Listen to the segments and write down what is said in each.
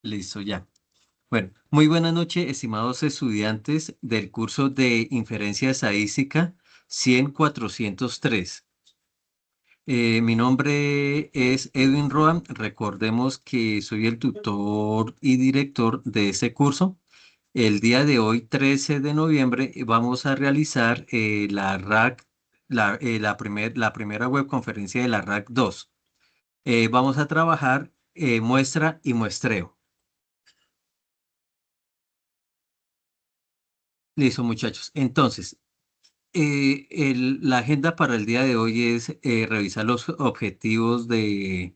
Listo, ya. Bueno, muy buenas noches, estimados estudiantes del curso de Inferencia Estadística 100-403. Mi nombre es Edwin Roa. Recordemos que soy el tutor y director de este curso. El día de hoy, 13 de noviembre, vamos a realizar la RAC, la primera webconferencia de la RAC 2. Vamos a trabajar muestra y muestreo. Listo, muchachos. Entonces, la agenda para el día de hoy es revisar los objetivos de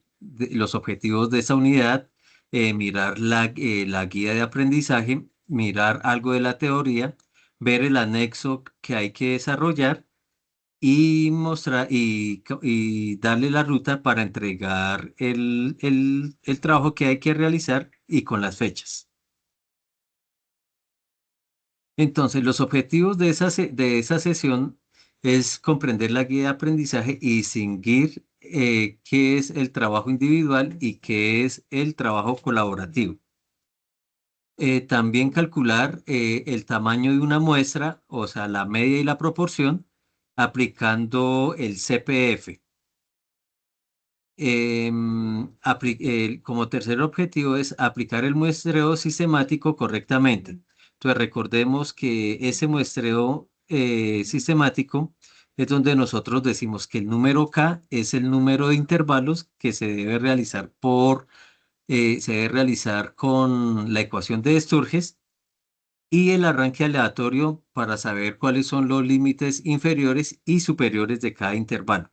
esa unidad, mirar la guía de aprendizaje, mirar algo de la teoría, ver el anexo que hay que desarrollar y mostrar y darle la ruta para entregar el trabajo que hay que realizar y con las fechas. Entonces, los objetivos de esa sesión es comprender la guía de aprendizaje y distinguir qué es el trabajo individual y qué es el trabajo colaborativo. También calcular el tamaño de una muestra, o sea, la media y la proporción, aplicando el CPF. Como tercer objetivo es aplicar el muestreo sistemático correctamente. Entonces recordemos que ese muestreo sistemático es donde nosotros decimos que el número K es el número de intervalos que se debe realizar con la ecuación de Sturges y el arranque aleatorio para saber cuáles son los límites inferiores y superiores de cada intervalo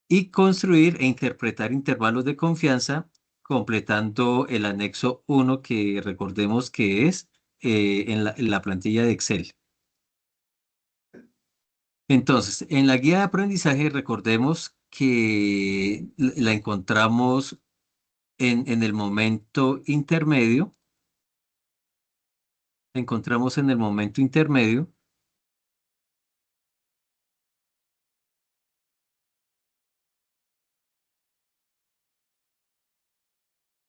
y construir e interpretar intervalos de confianza completando el anexo 1 que recordemos que es en la plantilla de Excel. Entonces, en la guía de aprendizaje recordemos que la encontramos en el momento intermedio. La encontramos en el momento intermedio.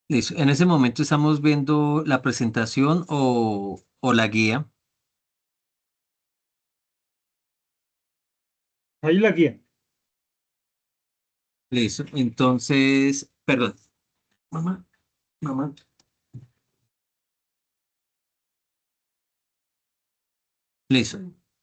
Listo. En ese momento estamos viendo la presentación o la guía. Ahí la guía. Listo. Entonces, perdón. Mamá, mamá. Listo.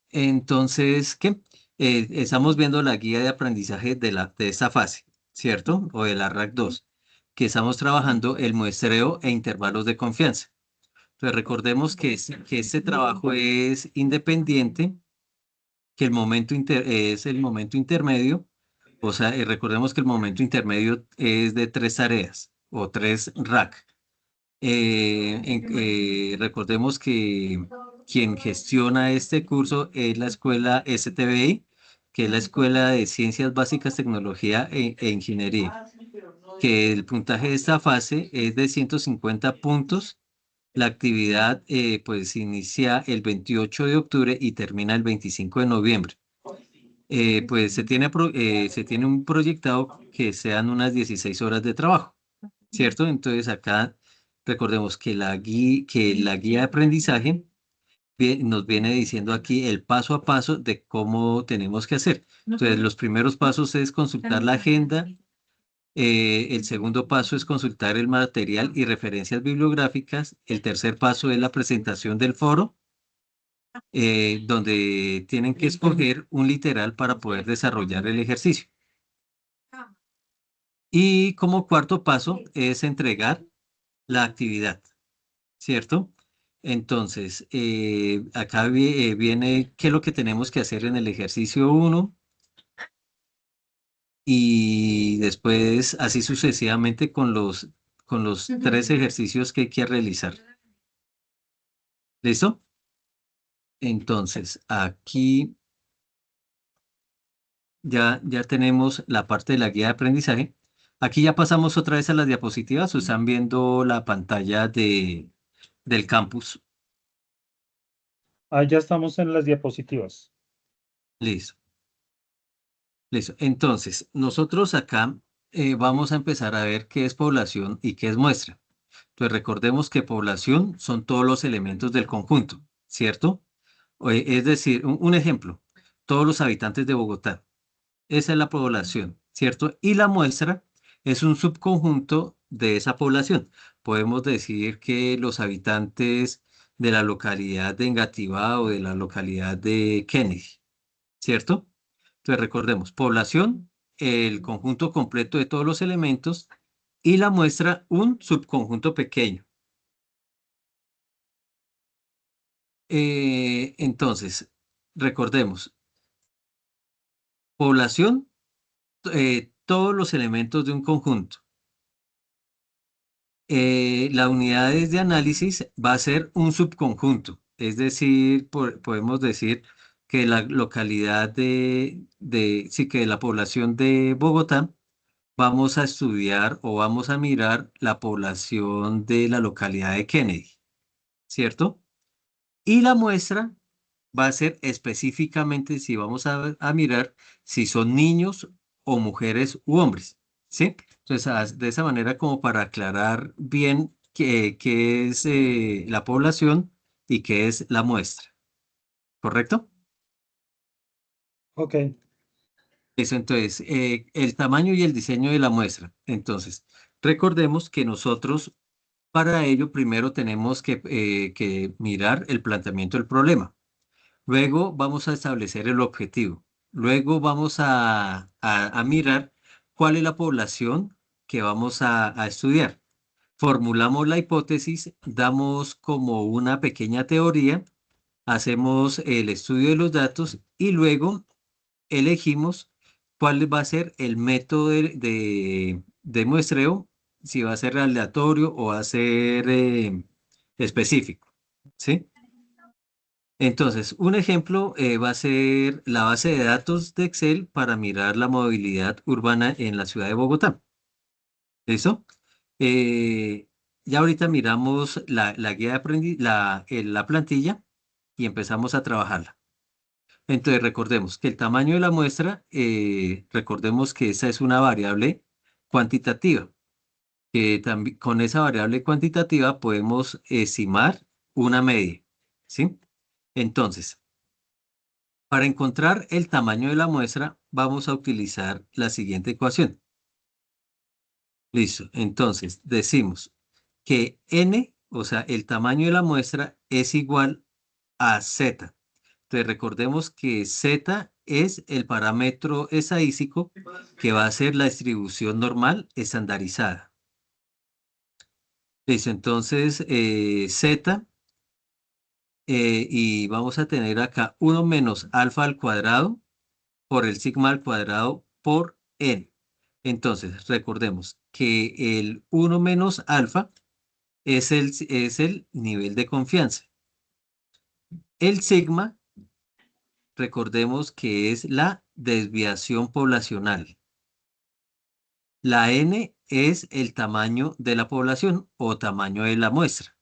Entonces, ¿qué? Estamos viendo la guía de aprendizaje de esta fase, ¿cierto? O de la RAC 2, que estamos trabajando el muestreo e intervalos de confianza. Entonces, recordemos que este trabajo es independiente, que es el momento intermedio, o sea, recordemos que el momento intermedio es de 3 tareas o 3 RAC. Recordemos que quien gestiona este curso es la escuela STBI, que es la Escuela de Ciencias Básicas, Tecnología e Ingeniería, que el puntaje de esta fase es de 150 puntos. La actividad pues inicia el 28 de octubre y termina el 25 de noviembre. Pues se tiene un proyectado que sean unas 16 horas de trabajo, ¿cierto? Entonces acá recordemos que la guía de aprendizaje nos viene diciendo aquí el paso a paso de cómo tenemos que hacer. Entonces, los primeros pasos es consultar la agenda. El segundo paso es consultar el material y referencias bibliográficas. El tercer paso es la presentación del foro, donde tienen que escoger un literal para poder desarrollar el ejercicio. Y como cuarto paso es entregar la actividad, ¿cierto? Entonces, acá viene qué es lo que tenemos que hacer en el ejercicio 1 y después así sucesivamente con los 3 ejercicios que hay que realizar. ¿Listo? Entonces, aquí ya tenemos la parte de la guía de aprendizaje. Aquí ya pasamos otra vez a las diapositivas. Están viendo la pantalla del campus. Ahí ya estamos en las diapositivas. Listo. Listo. Entonces, nosotros acá vamos a empezar a ver qué es población y qué es muestra. Entonces recordemos que población son todos los elementos del conjunto, ¿cierto? Es decir, un ejemplo, todos los habitantes de Bogotá. Esa es la población, ¿cierto? Y la muestra es un subconjunto de esa población. Podemos decir que los habitantes de la localidad de Engativá o de la localidad de Kennedy, ¿cierto? Entonces recordemos, población, el conjunto completo de todos los elementos y la muestra, un subconjunto pequeño. Entonces, recordemos, población, todos los elementos de un conjunto. La unidades de análisis va a ser un subconjunto, es decir, podemos decir que la localidad sí, que la población de Bogotá, vamos a estudiar o vamos a mirar la población de la localidad de Kennedy, ¿cierto? Y la muestra va a ser específicamente si vamos a mirar si son niños o mujeres u hombres, ¿sí? Entonces, de esa manera como para aclarar bien qué es la población y qué es la muestra, ¿correcto? Ok, Eso, entonces, el tamaño y el diseño de la muestra. Entonces, recordemos que nosotros para ello primero tenemos que mirar el planteamiento del problema. Luego vamos a establecer el objetivo. Luego vamos a mirar cuál es la población que vamos a estudiar. Formulamos la hipótesis, damos como una pequeña teoría, hacemos el estudio de los datos y luego elegimos cuál va a ser el método de muestreo, si va a ser aleatorio o va a ser específico. ¿Sí? Entonces, un ejemplo va a ser la base de datos de Excel para mirar la movilidad urbana en la ciudad de Bogotá. ¿Listo? Eh, ya ahorita miramos la guía de la plantilla y empezamos a trabajarla. Entonces, recordemos que el tamaño de la muestra, recordemos que esa es una variable cuantitativa, que también con esa variable cuantitativa podemos estimar una media. ¿Sí? Entonces, para encontrar el tamaño de la muestra, vamos a utilizar la siguiente ecuación. Listo. Entonces, decimos que n, o sea, el tamaño de la muestra es igual a z. Entonces, recordemos que z es el parámetro estadístico que va a ser la distribución normal estandarizada. Listo. Entonces, z, y vamos a tener acá 1 menos alfa al cuadrado por el sigma al cuadrado por n. Entonces, recordemos que el 1 menos alfa es el nivel de confianza. El sigma, recordemos que es la desviación poblacional. La n es el tamaño de la población o tamaño de la muestra.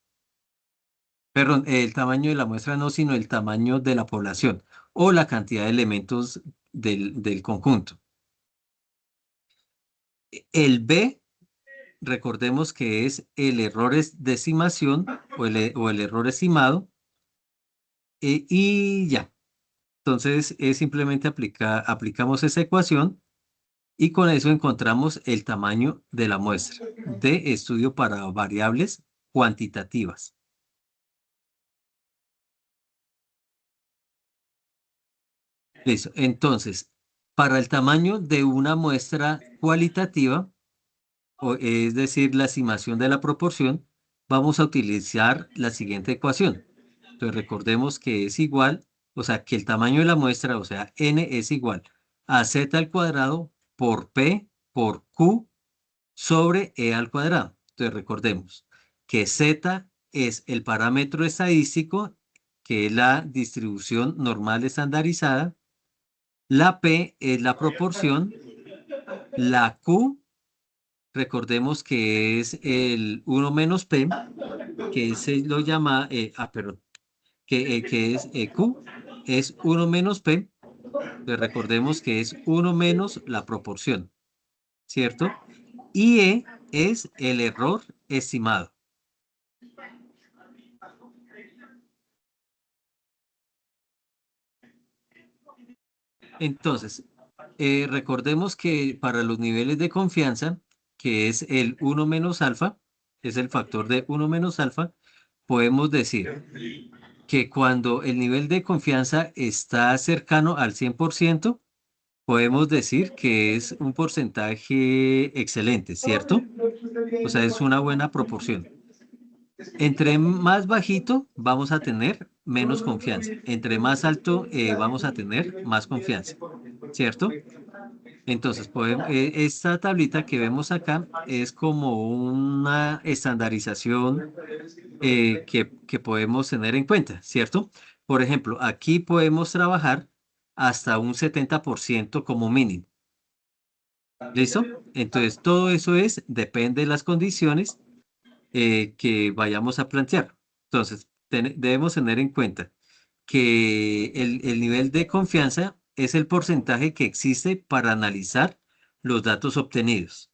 Perdón, el tamaño de la muestra no, sino el tamaño de la población o la cantidad de elementos del conjunto. El b, recordemos que es el error de estimación o el error estimado y ya. Entonces, es simplemente aplicamos esa ecuación y con eso encontramos el tamaño de la muestra de estudio para variables cuantitativas. Listo. Entonces, para el tamaño de una muestra cualitativa, es decir, la estimación de la proporción, vamos a utilizar la siguiente ecuación. Entonces, recordemos que es igual, o sea, que el tamaño de la muestra, o sea, n es igual a z al cuadrado por p por q sobre e al cuadrado. Entonces, recordemos que z es el parámetro estadístico, que es la distribución normal estandarizada, la p es la proporción, la q, recordemos que es el 1 menos p, que se lo llama, perdón, que es q, es 1 menos p, pues recordemos que es 1 menos la proporción, ¿cierto? Y e es el error estimado. Entonces, recordemos que para los niveles de confianza, que es el 1 menos alfa, es el factor de 1 menos alfa, podemos decir que cuando el nivel de confianza está cercano al 100%, podemos decir que es un porcentaje excelente, ¿cierto? O sea, es una buena proporción. Entre más bajito vamos a tener menos confianza. Entre más alto vamos a tener más confianza, ¿cierto? Entonces, esta tablita que vemos acá es como una estandarización que podemos tener en cuenta, ¿cierto? Por ejemplo, aquí podemos trabajar hasta un 70% como mínimo. ¿Listo? Entonces, todo eso depende de las condiciones que vayamos a plantear. Entonces, debemos tener en cuenta que el nivel de confianza es el porcentaje que existe para analizar los datos obtenidos.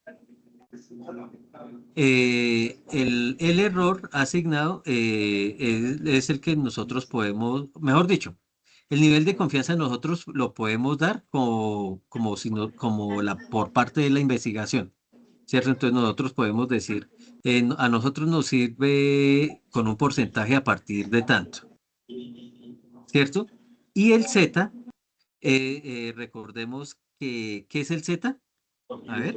El error asignado es el que nosotros podemos, mejor dicho, el nivel de confianza nosotros lo podemos dar por parte de la investigación, ¿cierto? Entonces nosotros podemos decir, a nosotros nos sirve con un porcentaje a partir de tanto, ¿cierto? Y el Z, recordemos que, ¿qué es el Z? A ver,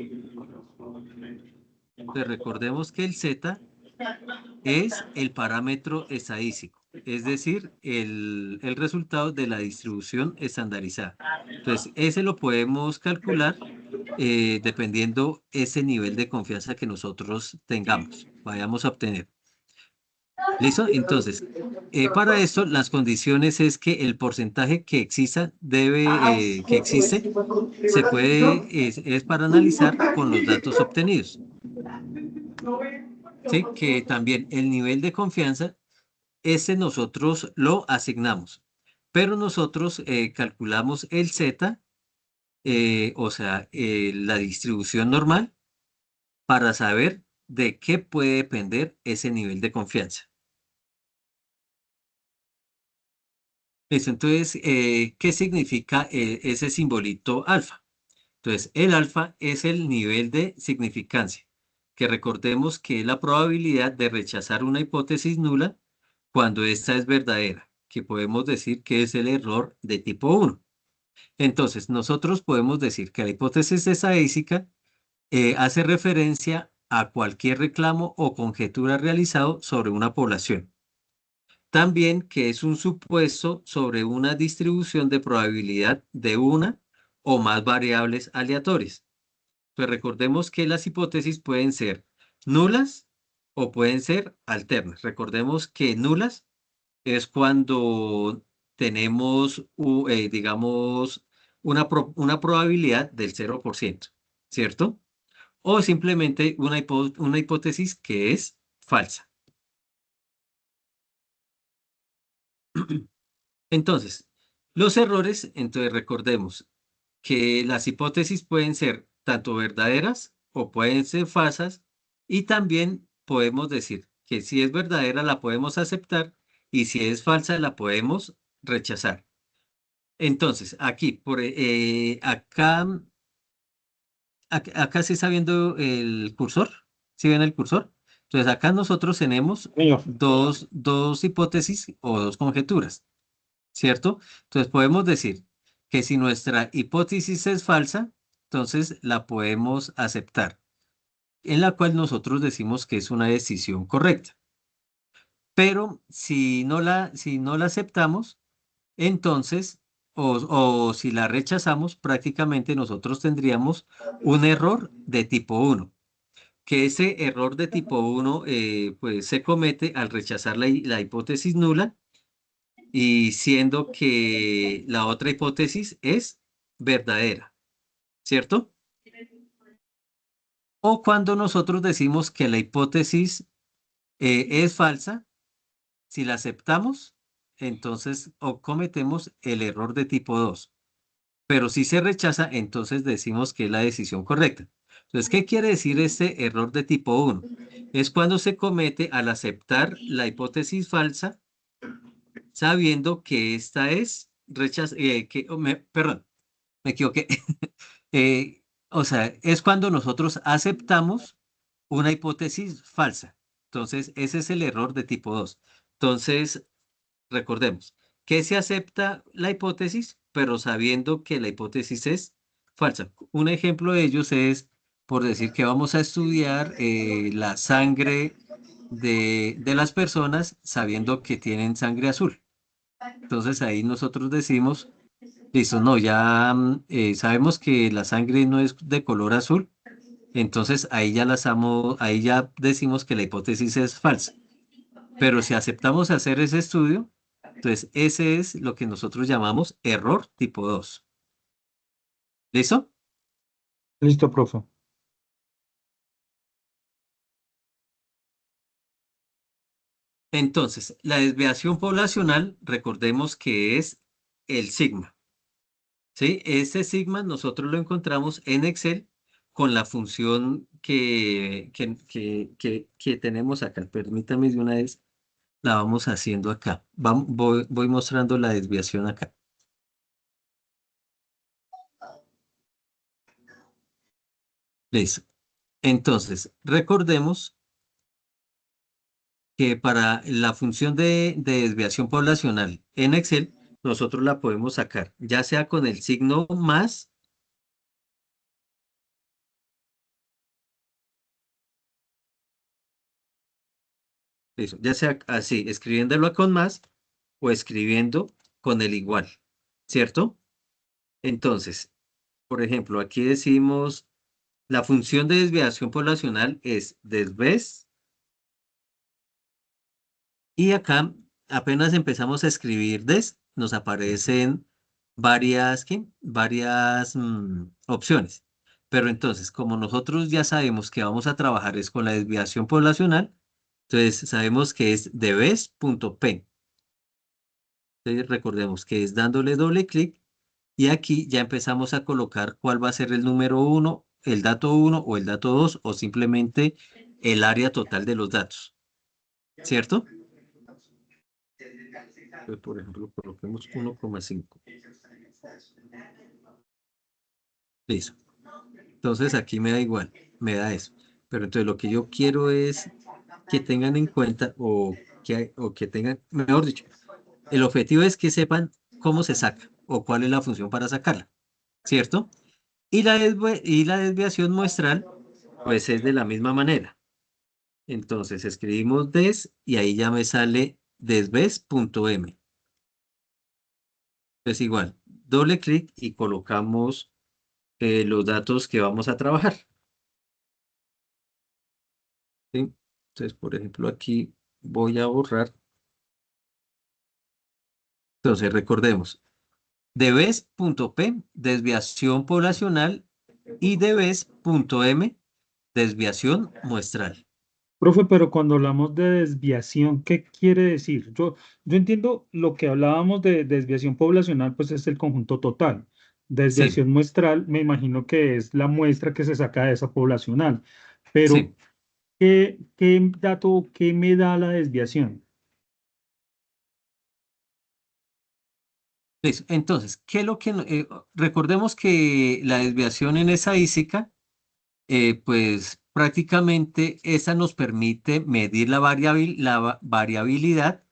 pues recordemos que el Z es el parámetro estadístico, es decir, el resultado de la distribución estandarizada. Entonces, ese lo podemos calcular dependiendo ese nivel de confianza que nosotros tengamos, vayamos a obtener. ¿Listo? Entonces, para esto, las condiciones es que el porcentaje que exista que existe, es para analizar con los datos obtenidos. ¿Sí? Que también el nivel de confianza ese nosotros lo asignamos, pero nosotros calculamos el Z, o sea, la distribución normal, para saber de qué puede depender ese nivel de confianza. Listo, entonces, ¿qué significa ese simbolito alfa? Entonces, el alfa es el nivel de significancia, que recordemos que es la probabilidad de rechazar una hipótesis nula cuando esta es verdadera, que podemos decir que es el error de tipo 1. Entonces, nosotros podemos decir que la hipótesis estadística hace referencia a cualquier reclamo o conjetura realizado sobre una población. También que es un supuesto sobre una distribución de probabilidad de una o más variables aleatorias. Pues recordemos que las hipótesis pueden ser nulas o pueden ser alternas. Recordemos que nulas es cuando tenemos, digamos, una probabilidad del 0%, ¿cierto? O simplemente una hipótesis que es falsa. Entonces, los errores, entonces recordemos que las hipótesis pueden ser tanto verdaderas o pueden ser falsas y también podemos decir que si es verdadera la podemos aceptar y si es falsa la podemos rechazar. Entonces, aquí, acá se está viendo el cursor. ¿Sí ven el cursor? Entonces, acá nosotros tenemos Señor, dos hipótesis o dos conjeturas, ¿cierto? Entonces, podemos decir que si nuestra hipótesis es falsa, entonces la podemos aceptar, en la cual nosotros decimos que es una decisión correcta. Pero si no la aceptamos, entonces, o si la rechazamos, prácticamente nosotros tendríamos un error de tipo 1, que ese error de tipo 1 pues se comete al rechazar la hipótesis nula y siendo que la otra hipótesis es verdadera, ¿cierto? O cuando nosotros decimos que la hipótesis es falsa, si la aceptamos, entonces o cometemos el error de tipo 2. Pero si se rechaza, entonces decimos que es la decisión correcta. Entonces, ¿qué quiere decir este error de tipo 1? Es cuando se comete al aceptar la hipótesis falsa, sabiendo que esta es perdón. me equivoqué. O sea, es cuando nosotros aceptamos una hipótesis falsa. Entonces, ese es el error de tipo 2. Entonces, recordemos que se acepta la hipótesis, pero sabiendo que la hipótesis es falsa. Un ejemplo de ellos es, por decir que vamos a estudiar la sangre de las personas sabiendo que tienen sangre azul. Entonces ahí nosotros decimos, listo, no, ya sabemos que la sangre no es de color azul, entonces ahí ya ahí ya decimos que la hipótesis es falsa. Pero si aceptamos hacer ese estudio, entonces ese es lo que nosotros llamamos error tipo 2. ¿Listo? Listo, profe. Entonces, la desviación poblacional, recordemos que es el sigma. ¿Sí? Este sigma nosotros lo encontramos en Excel con la función que tenemos acá. Permítame de una vez, la vamos haciendo acá. Voy mostrando la desviación acá. Listo. Entonces, recordemos que para la función de desviación poblacional en Excel, nosotros la podemos sacar, ya sea con el signo más, listo, ya sea así, escribiéndolo con más o escribiendo con el igual, ¿cierto? Entonces, por ejemplo, aquí decimos, la función de desviación poblacional es desves, y acá apenas empezamos a escribir des, nos aparecen varias opciones. Pero entonces, como nosotros ya sabemos que vamos a trabajar es con la desviación poblacional, entonces sabemos que es debes.p. Entonces recordemos que es dándole doble clic y aquí ya empezamos a colocar cuál va a ser el número uno, el dato uno o el dato 2 o simplemente el área total de los datos, ¿cierto? Entonces, por ejemplo, coloquemos 1,5. Listo. Entonces aquí me da igual, me da eso. Pero entonces lo que yo quiero es que tengan en cuenta o que tengan, mejor dicho, el objetivo es que sepan cómo se saca o cuál es la función para sacarla, ¿cierto? Y la desviación muestral, pues es de la misma manera. Entonces escribimos des y ahí ya me sale desves.m. Es igual, doble clic y colocamos los datos que vamos a trabajar. ¿Sí? Entonces, por ejemplo, aquí voy a borrar. Entonces, recordemos, debes.p, desviación poblacional, y debes.m, desviación muestral. Profe, pero cuando hablamos de desviación, ¿qué quiere decir? Yo entiendo lo que hablábamos de desviación poblacional, pues es el conjunto total. Sí, Desviación muestral, me imagino que es la muestra que se saca de esa poblacional. Pero, sí. ¿qué dato, qué me da la desviación? Listo. Entonces, ¿qué es lo que recordemos que la desviación en estadística, pues prácticamente esa nos permite medir la variabilidad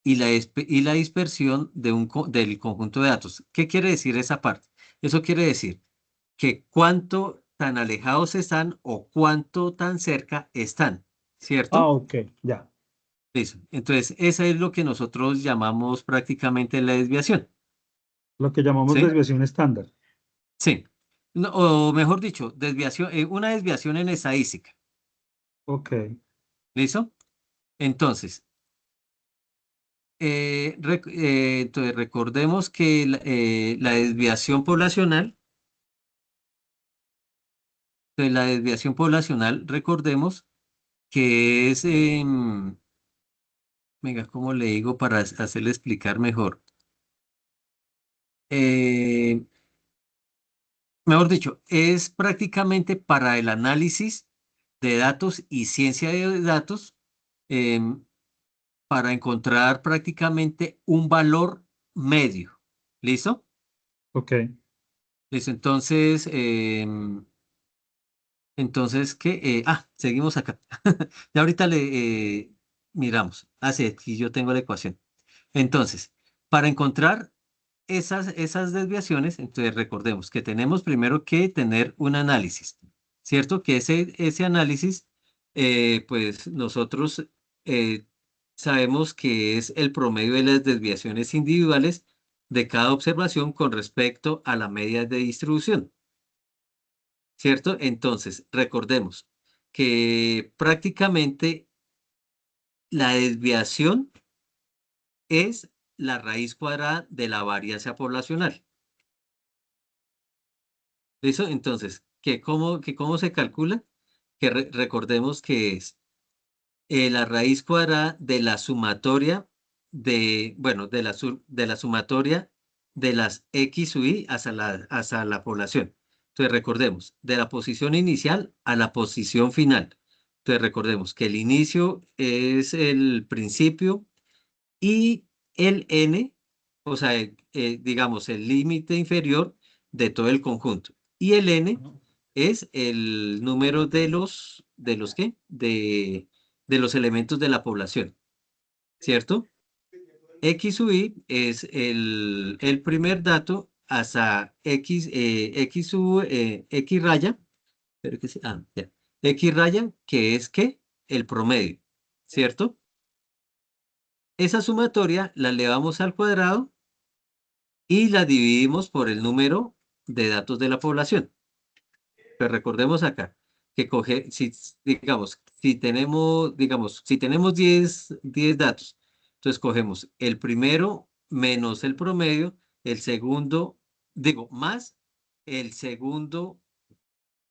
y la dispersión del conjunto de datos. ¿Qué quiere decir esa parte? Eso quiere decir que cuánto tan alejados están o cuánto tan cerca están, Ah, ¿cierto? ok, ya. Listo. Entonces, esa es lo que nosotros llamamos prácticamente la desviación, Lo que llamamos ¿sí? desviación estándar. Sí. O mejor dicho, una desviación en estadística. Ok, ¿Listo? Entonces, entonces recordemos que la desviación poblacional, recordemos que es, venga, ¿cómo le digo para hacerle explicar mejor? Eh, Mejor dicho, es prácticamente para el análisis de datos y ciencia de datos, em, para encontrar prácticamente un valor medio. ¿Listo? ok. Listo, entonces, ¿qué? Seguimos acá. Ya ahorita le miramos. Sí, aquí yo tengo la ecuación. Entonces, para encontrar esas desviaciones, entonces recordemos que tenemos primero que tener un análisis, ¿cierto? Que ese análisis, pues nosotros eh, sabemos que es el promedio de las desviaciones individuales de cada observación con respecto a la media de distribución, ¿cierto? Entonces, recordemos que prácticamente la desviación es la raíz cuadrada de la varianza poblacional. ¿Listo? Entonces, ¿cómo se calcula? Recordemos que es la raíz cuadrada de la sumatoria bueno, de la sumatoria de las X u Y hasta la población. Entonces, recordemos, de la posición inicial a la posición final. Entonces, recordemos que el inicio es el principio y el N, o sea, digamos, el límite inferior de todo el conjunto. Y el N Ajá. es el número ¿de los qué? De los elementos de la población, ¿cierto? X sub i es el primer dato hasta X raya, pero que sí, ya. X raya, que es ¿qué? El promedio, ¿cierto? Esa sumatoria la elevamos al cuadrado y la dividimos por el número de datos de la población. Pero recordemos acá que si tenemos 10 datos, entonces cogemos el primero menos el promedio, el segundo, más el segundo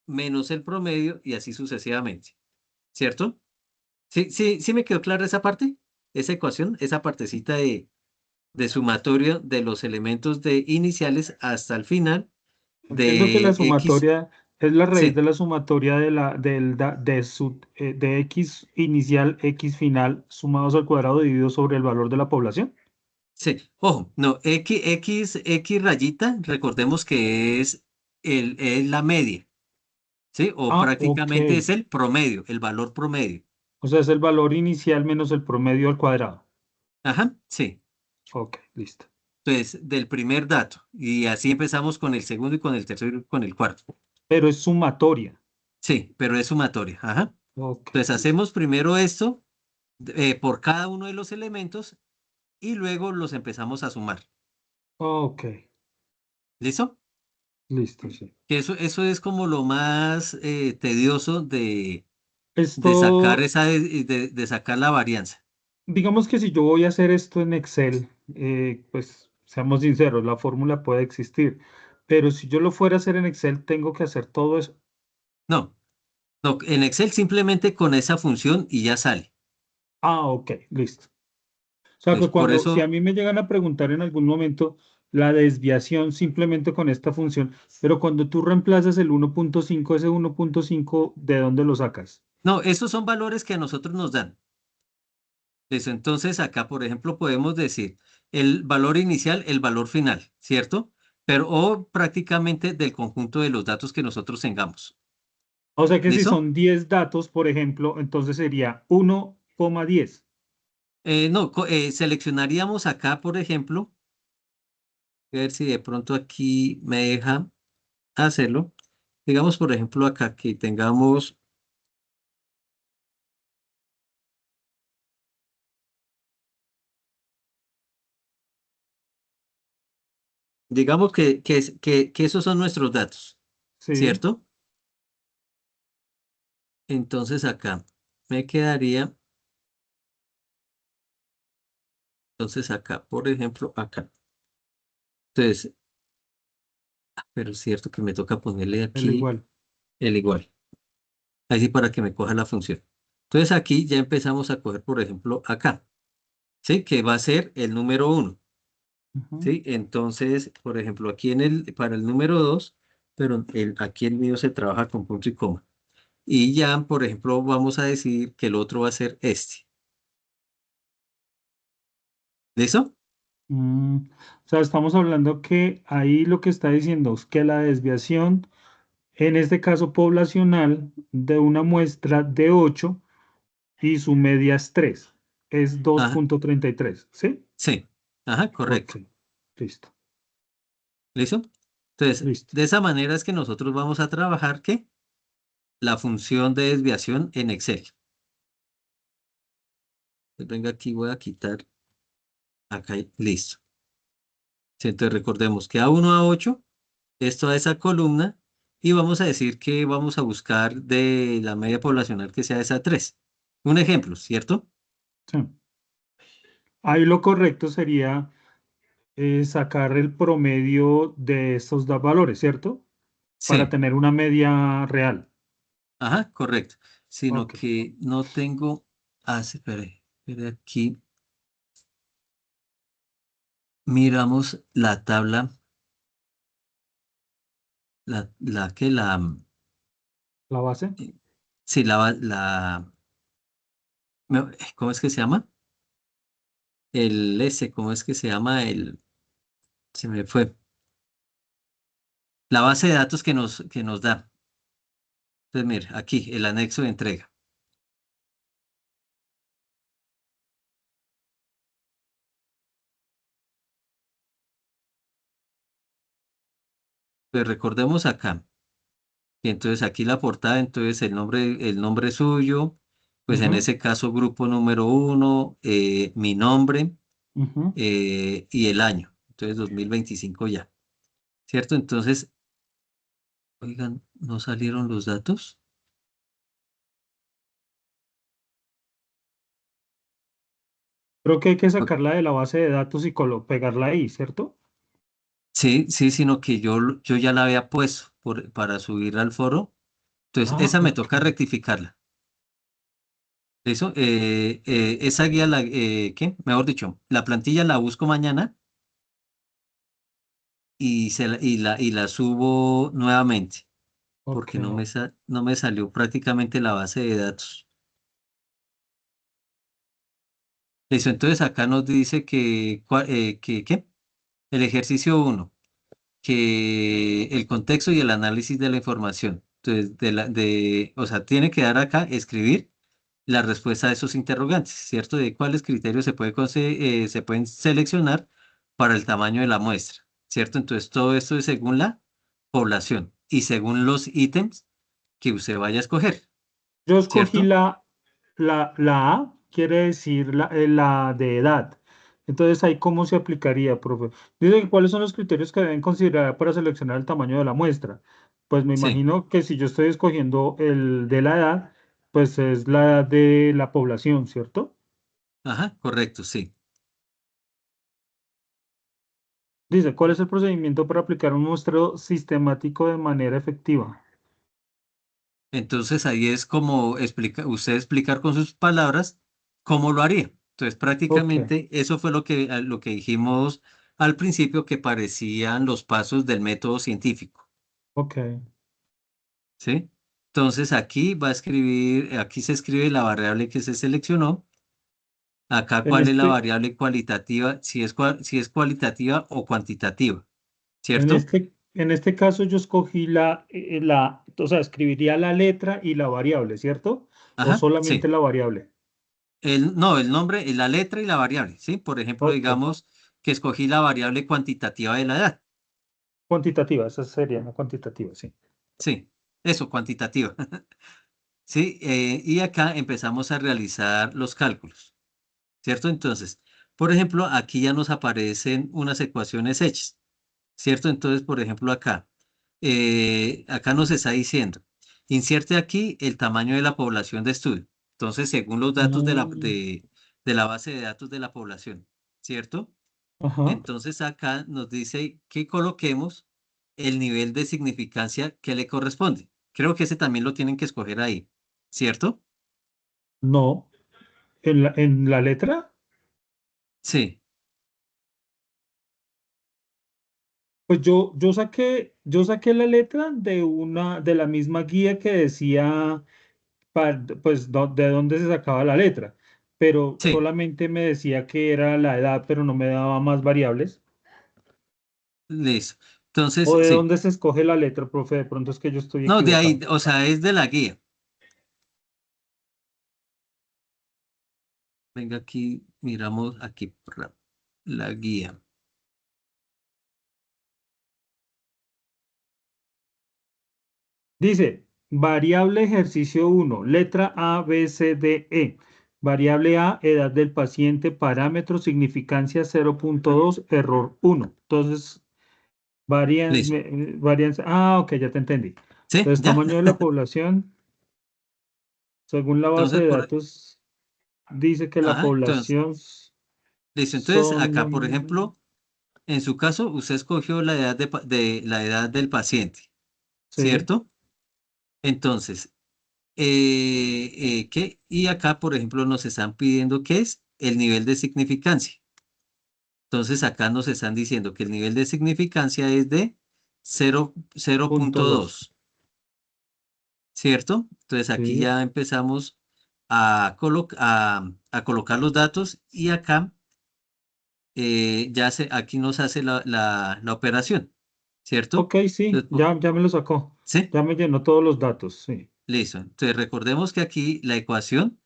menos el promedio y así sucesivamente, ¿cierto? Sí, sí, sí me quedó clara esa parte, esa ecuación, esa partecita de sumatorio de los elementos de iniciales hasta el final Entiendo que la de X. sumatoria es la raíz Sí, de la sumatoria de x inicial, x final, sumados al cuadrado dividido sobre el valor de la población. sí. Ojo, no, X rayita, recordemos que es la media, ¿sí? O Ah, ok. prácticamente es el promedio, el valor promedio. O sea, es el valor inicial menos el promedio al cuadrado. Ajá, sí. Ok, listo. Entonces, del primer dato. Y así empezamos con el segundo y con el tercero y con el cuarto. Pero es sumatoria. Sí, pero es sumatoria. Ajá. Ok, Entonces, listo. hacemos primero esto por cada uno de los elementos y luego los empezamos a sumar. Ok, ¿Listo? listo, sí. Que eso es como lo más tedioso de sacar Esto, de sacar la varianza. digamos que si yo voy a hacer esto en Excel, pues seamos sinceros, la fórmula puede existir. Pero si yo lo fuera a hacer en Excel, tengo que hacer todo eso. No, no, en Excel simplemente con esa función y ya sale. Ah, ok, listo. O sea que Entonces, por si a eso, mí me llegan a preguntar en algún momento la desviación simplemente con esta función, pero cuando tú reemplazas el 1.5, ese 1.5, ¿de dónde lo sacas? no, esos son valores que a nosotros nos dan. Eso, entonces, acá, por ejemplo, podemos decir el valor inicial, el valor final, ¿cierto? Pero o prácticamente del conjunto de los datos que nosotros tengamos. O sea que si ¿Listo? son 10 datos, por ejemplo, entonces sería 1,10. No, seleccionaríamos acá, por ejemplo, a ver si de pronto aquí me deja hacerlo. Digamos, por ejemplo, acá que tengamos, digamos que esos son nuestros datos, Sí, ¿cierto? Entonces acá me quedaría, entonces acá, por ejemplo, acá. Entonces, pero es cierto que me toca ponerle el aquí igual. el igual, así para que me coja la función. Entonces aquí ya empezamos a coger, por ejemplo, acá, ¿sí? Que va a ser el número uno. Ujú. ¿Sí? Entonces, por ejemplo, aquí para el número 2, pero aquí el mío se trabaja con punto y coma. Y ya, por ejemplo, vamos a decir que el otro va a ser este. ¿Listo? O sea, estamos hablando que ahí lo que está diciendo es que la desviación, en este caso poblacional, de una muestra de 8 y su media es 3, es dos Ajá, punto treinta y tres, ¿sí? sí, ajá, Ok, correcto. listo, ¿Listo? Entonces, listo. de esa manera es que nosotros vamos a trabajar, ¿qué? La función de desviación en Excel. Entonces, venga aquí, voy a quitar acá, listo. Sí, entonces recordemos que A1 a 8 es toda esa columna y vamos a decir que vamos a buscar de la media poblacional que sea esa 3. Un ejemplo, ¿cierto? Sí. Ahí lo correcto sería sacar el promedio de estos dos valores, ¿cierto? Para Sí, tener una media real. ajá, correcto. Sino Ok, que no tengo, sí, espere aquí, miramos la tabla, la que la, la base. sí, ¿cómo es que se llama? ¿Cómo es que se llama? Se me fue. La base de datos que nos da. Entonces, mire, aquí, el anexo de entrega. Pues recordemos acá. Y entonces aquí la portada, entonces el nombre suyo, pues en Ujú, ese caso grupo número 1, mi nombre ujú. y el año. Entonces 2025 ya, ¿cierto? Entonces, oigan, ¿no salieron los datos? Creo que hay que O- sacarla de la base de datos y pegarla ahí, ¿cierto? Sí, sí, sino que yo ya la había puesto para subir al foro. Entonces, Ah, esa me ok, toca rectificarla. Eso, esa guía, ¿qué? Mejor dicho, la plantilla la busco mañana y la subo nuevamente, ok. porque no me salió prácticamente la base de datos. Eso, entonces acá nos dice ¿qué? El ejercicio 1, que el contexto y el análisis de la información. Entonces, o sea, tiene que dar acá, escribir la respuesta a esos interrogantes, ¿cierto? De cuáles criterios se pueden seleccionar para el tamaño de la muestra, ¿cierto? Entonces, todo esto es según la población y según los ítems que usted vaya a escoger, Yo escogí ¿cierto? la A, quiere decir la de edad. Entonces, ¿ahí cómo se aplicaría, profe? Dice que cuáles son los criterios que deben considerar para seleccionar el tamaño de la muestra. Pues me Sí, imagino que si yo estoy escogiendo el de la edad, pues es la edad de la población, ¿cierto? ajá, correcto, sí. Dice, ¿cuál es el procedimiento para aplicar un muestreo sistemático de manera efectiva? Entonces ahí es como usted explicar con sus palabras cómo lo haría. Entonces Ok, prácticamente eso fue lo que dijimos al principio que parecían los pasos del método científico, ok. ¿sí? Entonces aquí se escribe la variable que se seleccionó, acá En cuál es la este, variable cualitativa, si es cualitativa o cuantitativa, en ¿cierto? este, en este caso yo escogí o sea, escribiría la letra y la variable, ¿cierto? O Ajá, solamente sí. la variable. No, el nombre, la letra y la variable, ¿sí? Por ejemplo, Ok, digamos que escogí la variable cuantitativa de la edad. cuantitativa, esa sería una cuantitativa, sí. Sí, eso, cuantitativa. Sí, y acá empezamos a realizar los cálculos, ¿cierto? Entonces, por ejemplo, aquí ya nos aparecen unas ecuaciones hechas, ¿cierto? Entonces, por ejemplo, acá nos está diciendo, inserte aquí el tamaño de la población de estudio. Entonces, según los datos de la, Mm, de la base de datos de la población, ¿cierto? ajá, Entonces acá nos dice que coloquemos el nivel de significancia que le corresponde. Creo que ese también lo tienen que escoger ahí, ¿cierto? no, en la letra, Sí. pues yo saqué la letra de la misma guía que decía, pues, de dónde se sacaba la letra. pero Sí, solamente me decía que era la edad, pero no me daba más variables. listo. ¿O Entonces, de sí. dónde se escoge la letra, profe? De pronto es que yo estoy No, de ahí, equivocado. o sea, es de la guía. Venga aquí, miramos aquí por la guía. Dice, variable ejercicio uno, letra A, B, C, D, E. Variable A, edad del paciente, parámetro, significancia 0.2, error uno. Entonces, Listo. varianza, ok, ya te entendí. ¿Sí? Entonces, ¿Ya? tamaño de la población, según la base Entonces, de datos, dice que la entonces, población listo. Entonces, son, acá, por ejemplo, en su caso, usted escogió la edad de la edad del paciente, sí, ¿cierto? Entonces, ¿qué? Y acá, por ejemplo, nos están pidiendo qué es el nivel de significancia. Entonces, acá nos están diciendo que el nivel de significancia es de cero punto punto dos, dos, ¿cierto? Entonces, aquí sí, ya empezamos a colocar los datos y acá aquí nos hace la operación, ¿cierto? ok, sí, Entonces, ya me lo sacó, ¿sí? ya me llenó todos los datos, sí, Listo. Entonces, recordemos que aquí la ecuación,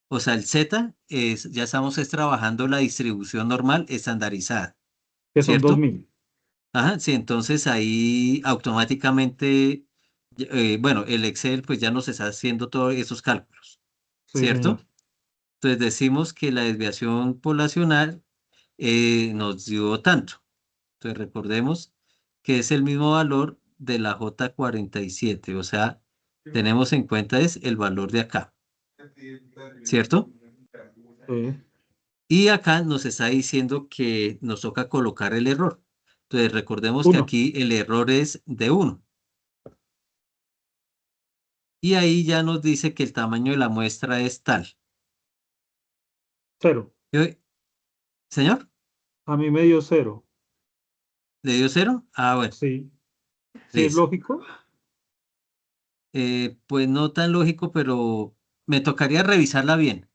o sea, el Z, ya estamos trabajando la distribución normal estandarizada, que son ¿cierto? 2000. Ajá, sí, entonces ahí automáticamente, bueno, el Excel pues ya nos está haciendo todos esos cálculos, Sí, señor. ¿cierto? Entonces decimos que la desviación poblacional nos dio tanto. Entonces recordemos que es el mismo valor de la J47, o sea, tenemos en cuenta es el valor de acá, ¿cierto? Sí. Y acá nos está diciendo que nos toca colocar el error. Entonces recordemos que Uno, aquí el error es de uno. Y ahí ya nos dice que el tamaño de la muestra es tal. cero. Yo- Señor, A mí me dio cero. ¿le dio cero? Ah, bueno, Sí. Sí, es listo. lógico. Pues no tan lógico, pero me tocaría revisarla bien.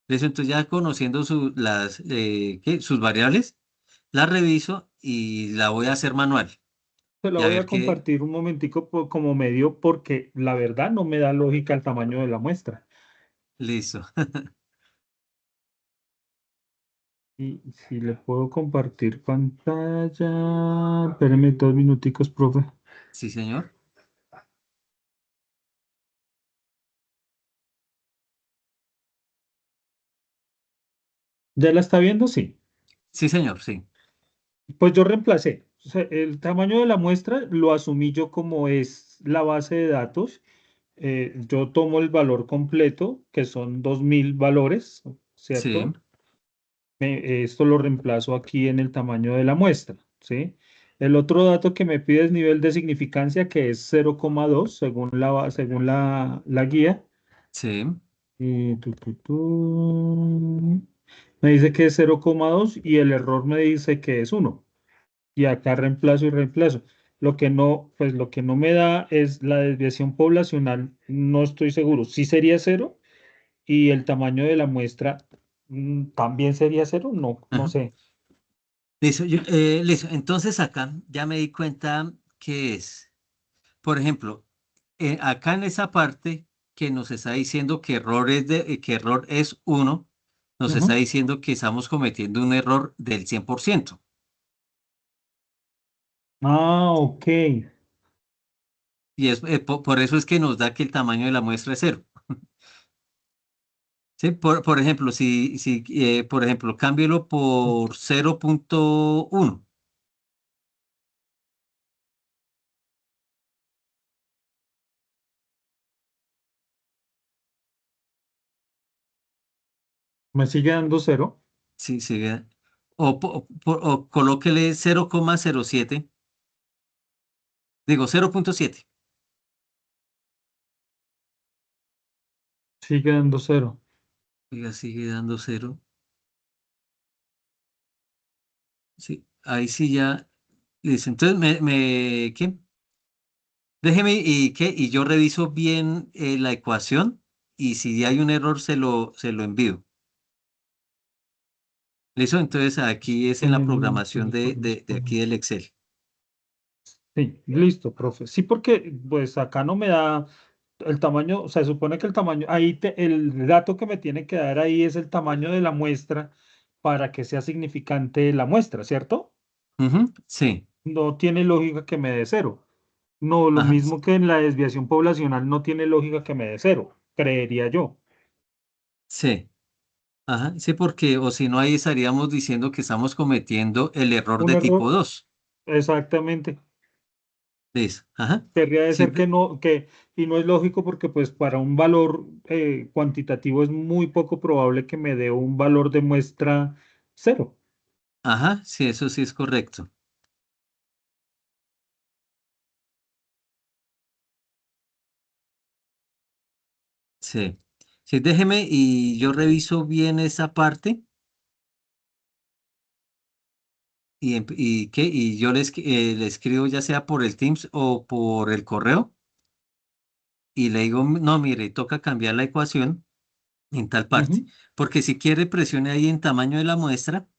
Listo, entonces ya conociendo sus variables, la reviso y la voy a hacer manual. Se la Y a voy a ver qué. compartir un momentico como medio porque la verdad no me da lógica el tamaño de la muestra. Listo. Y si le puedo compartir pantalla. Espéreme 2 minuticos, profe. Sí, señor. ¿Ya la está viendo? Sí. Sí, señor, sí. Pues yo reemplacé. O sea, el tamaño de la muestra lo asumí yo como es la base de datos. Yo tomo el valor completo, que son 2000 valores, Sí, ¿cierto? Esto lo reemplazo aquí en el tamaño de la muestra, ¿sí? El otro dato que me pide es nivel de significancia, que es 0,2 según la guía. sí. Y me dice que es 0,2 y el error me dice que es uno. Y acá reemplazo y reemplazo. Lo que no me da es la desviación poblacional, no estoy seguro. Sí sería cero y el tamaño de la muestra también sería cero, no, no Ajá. sé. Listo, listo. Entonces acá ya me di cuenta que es, por ejemplo, acá en esa parte que nos está diciendo que error es uno, nos está Ujú. diciendo que estamos cometiendo un error del 100%. Ah, ok. Y por eso es que nos da que el tamaño de la muestra es cero. ¿Sí? Por ejemplo, por ejemplo, cámbielo por 0,1. Me sigue dando cero. Sí, sí. O colóquele 0,07. Digo, 0,7. Sigue dando cero. Oiga, sigue dando cero. Sí, ahí sí ya. Listo. Entonces, ¿qué? Déjeme y yo reviso bien la ecuación y si hay un error se lo envío. ¿Listo? Entonces aquí es en la programación de aquí del Excel. Sí, listo, profe. Sí, porque pues acá no me da el tamaño, o sea, se supone que el tamaño, el dato que me tiene que dar ahí es el tamaño de la muestra para que sea significante la muestra, ¿cierto? Ujú, sí, No tiene lógica que me dé cero. No, lo ajá, mismo que en la desviación poblacional no tiene lógica que me dé cero, creería yo. sí, ajá, sí, porque o si no ahí estaríamos diciendo que estamos cometiendo el error Un de tipo error, 2. exactamente. ¿Listo? Ajá. Querría decir que Simple, no, y no es lógico porque pues para un valor cuantitativo es muy poco probable que me dé un valor de muestra cero. ajá, sí, eso sí es correcto. Sí. Sí, déjeme y yo reviso bien esa parte y yo le escribo ya sea por el Teams o por el correo y le digo, no, mire, toca cambiar la ecuación en tal parte. Ujú. Porque si quiere presione ahí en tamaño de la muestra.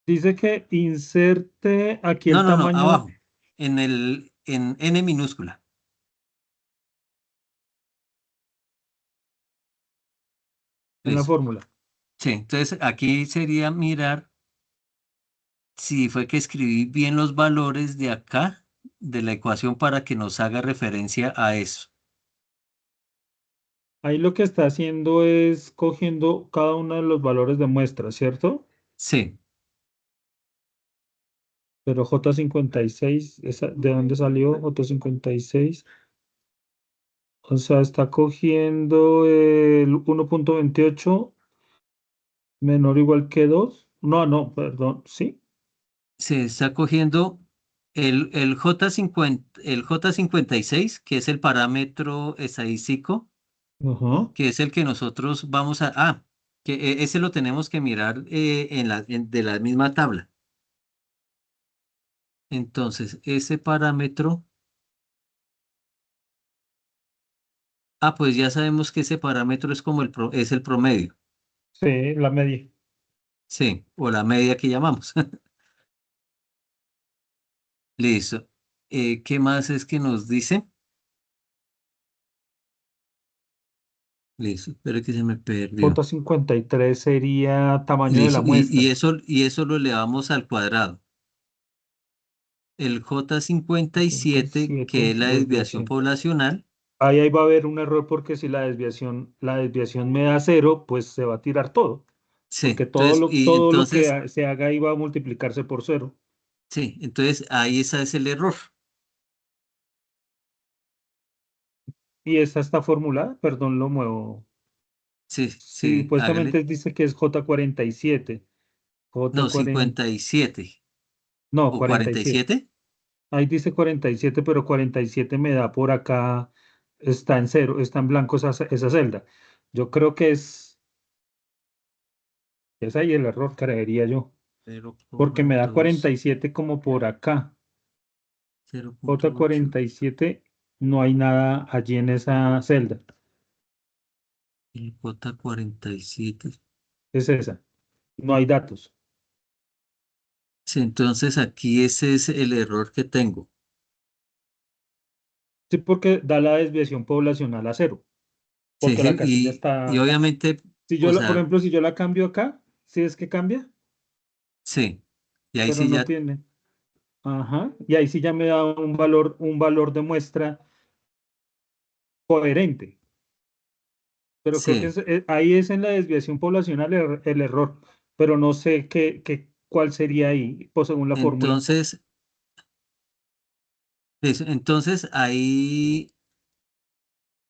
Dice que inserte aquí No, el no, no, tamaño abajo, en N minúscula. en la Listo. fórmula. Sí, entonces aquí sería mirar si fue que escribí bien los valores de acá, de la ecuación, para que nos haga referencia a eso. Ahí lo que está haciendo es cogiendo cada uno de los valores de muestra, ¿cierto? Sí, Pero J56, ¿de dónde salió J56? O sea, está cogiendo el 1.28 menor o igual que 2. No, no, perdón, sí. se está cogiendo el J56, que es el parámetro estadístico, Ajá. que es el que nosotros vamos que ese lo tenemos que mirar de la misma tabla. Entonces, ese parámetro, pues ya sabemos que ese parámetro es como es el promedio, Sí, la media. sí, o la media que llamamos. Listo. ¿Qué más es que nos dice? Listo, espero que se me perdió. J53 sería tamaño de la Listo, y muestra. eso lo elevamos al cuadrado. El J57, que 57, es la desviación desviación. poblacional, Ahí va a haber un error porque si la desviación me da cero, pues se va a tirar todo. sí, Porque entonces, todo lo que se haga ahí va a multiplicarse por cero. sí, entonces ahí ese es el error. Y esta está formulada, perdón, lo muevo. Sí, Sí, sí, hágale. supuestamente dice que es J47. No, J40, 57 no, o 47. 47. Ahí dice 47, pero 47 me da por acá, está en cero, está en blanco esa celda. Yo creo que es ahí el error, creería yo, porque me da 0,2, 47 como por acá.0,8. J47, no hay nada allí en esa celda. El J47. Es esa, no hay datos. Sí, entonces aquí ese es el error que tengo. Sí, porque da la desviación poblacional a cero, Sí, porque la sí, casilla y está. obviamente, Si o yo, por sea, ejemplo, si yo la cambio acá, ¿sí es que cambia? sí, y ahí Pero sí no ya, tiene. Ajá. Y ahí sí ya me da un valor de muestra coherente. Pero creo que sí. ahí es en la desviación poblacional el error. Pero no sé cuál sería ahí, pues según la fórmula. Entonces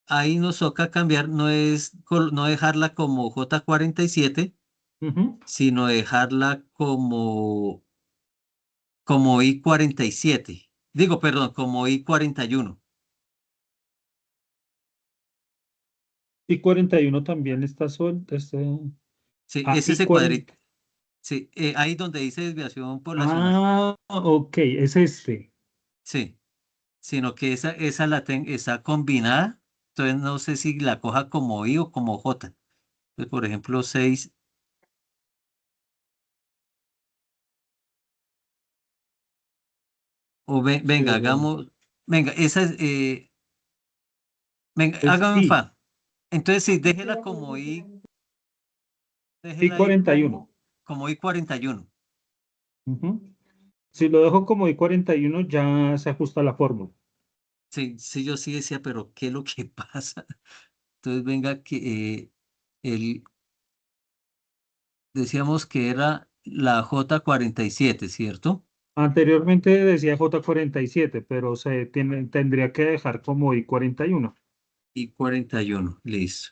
ahí nos toca cambiar, no dejarla como J47, Ujú. sino dejarla como I47. Digo, perdón, como I41. Y 41 también está suelto. Sí, es Y ese cuadrito. 40. Sí, ahí donde dice desviación poblacional. Ah, ok, es este. Sí, sino que esa está combinada, entonces no sé si la coja como I o como J. Entonces, por ejemplo, 6, venga, Eh, hagamos, venga, esa es, venga, es hágame un I, fa. Entonces, sí, déjela como I, I déjela ahí 41. como I 41. Ujú. Si lo dejo como I 41 ya se ajusta la fórmula. Sí, sí, yo sí decía, pero ¿qué es lo que pasa? Entonces, venga, que el, decíamos que era la J 47, ¿cierto? Anteriormente decía J 47, pero tendría que dejar como I 41. I 41, listo.